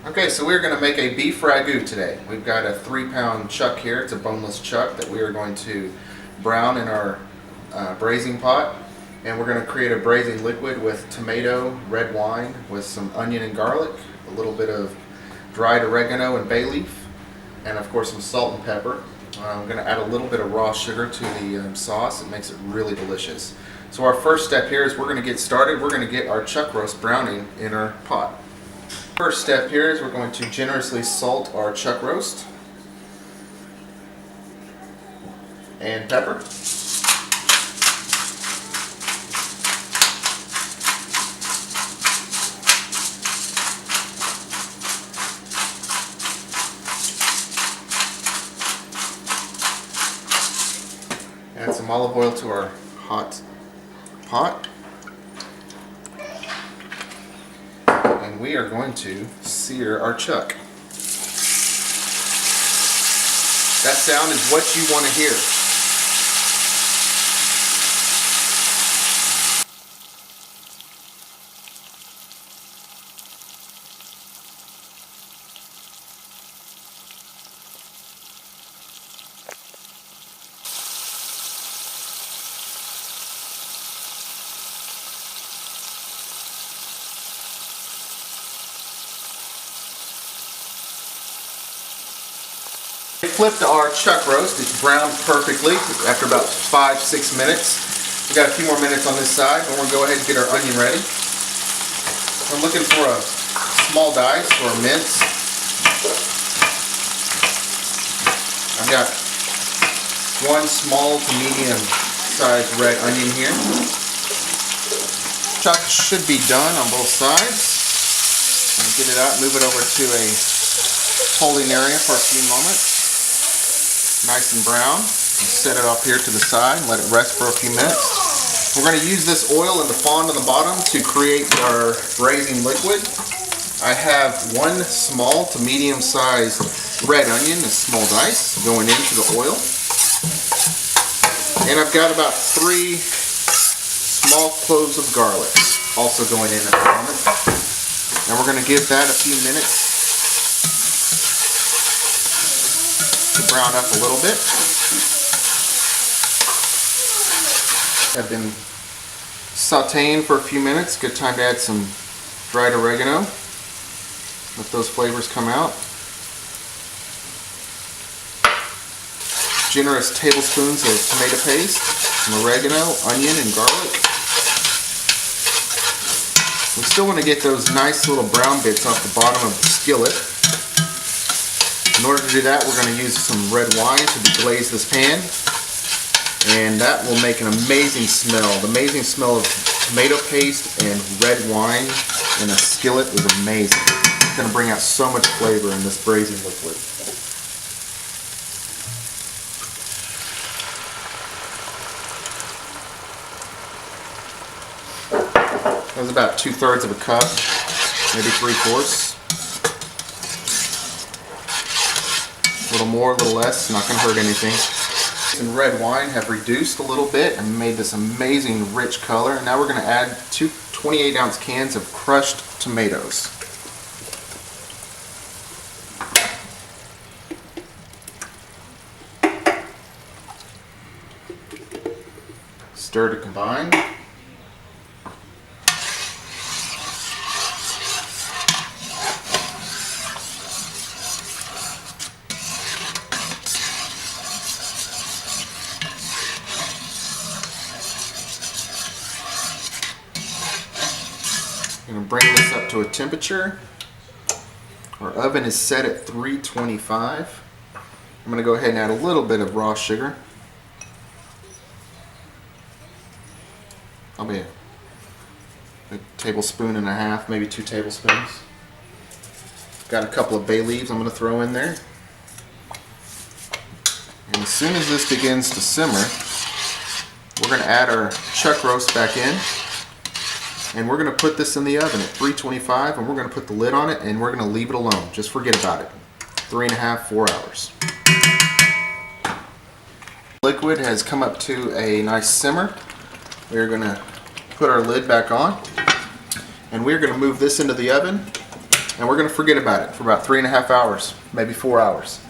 Okay, so we're going to make a beef ragu today. We've got a 3-pound chuck here. It's a boneless chuck that we are going to brown in our braising pot. And we're going to create a braising liquid with tomato, red wine, with some onion and garlic, a little bit of dried oregano and bay leaf, and of course some salt and pepper. I'm going to add a little bit of raw sugar to the sauce. It makes it really delicious. So our first step here is we're going to get started. We're going to get our chuck roast browning in our pot. First step here is we're going to generously salt our chuck roast and pepper. Add some olive oil to our hot pot. And we are going to sear our chuck. That sound is what you want to hear. We flipped our chuck roast. It's browned perfectly after about 5-6 minutes. We've got a few more minutes on this side, and we're going to go ahead and get our onion ready. I'm looking for a small dice or a mince. I've got one small to medium sized red onion here. Chuck should be done on both sides. I'm going to get it out, move it over to a holding area for a few moments. Nice and brown. Set it up here to the side and let it rest for a few minutes. We're going to use this oil in the fond on the bottom to create our braising liquid. I have one small to medium sized red onion, a small dice, going into the oil. And I've got about 3 small cloves of garlic also going in at the moment. And we're going to give that a few minutes to brown up a little bit. I've been sauteing for a few minutes. Good time to add some dried oregano. Let those flavors come out. Generous tablespoons of tomato paste, some oregano, onion, and garlic. We still want to get those nice little brown bits off the bottom of the skillet. In order to do that, we're going to use some red wine to deglaze this pan, and that will make an amazing smell. The amazing smell of tomato paste and red wine in a skillet is amazing. It's going to bring out so much flavor in this braising liquid. That was about 2/3 of a cup, maybe 3/4. A little more, a little less, not going to hurt anything. And red wine have reduced a little bit and made this amazing rich color. And now we're going to add 2 28-ounce cans of crushed tomatoes. Stir to combine. I'm going to bring this up to a temperature. Our oven is set at 325. I'm going to go ahead and add a little bit of raw sugar. Probably a tablespoon and a half, maybe 2 tablespoons. Got a couple of bay leaves I'm going to throw in there. And as soon as this begins to simmer, we're going to add our chuck roast back in. And we're going to put this in the oven at 325, and we're going to put the lid on it, and we're going to leave it alone. Just forget about it. 3.5–4 hours. Liquid has come up to a nice simmer. We're going to put our lid back on, and we're going to move this into the oven and we're going to forget about it for about 3.5 hours, maybe 4 hours.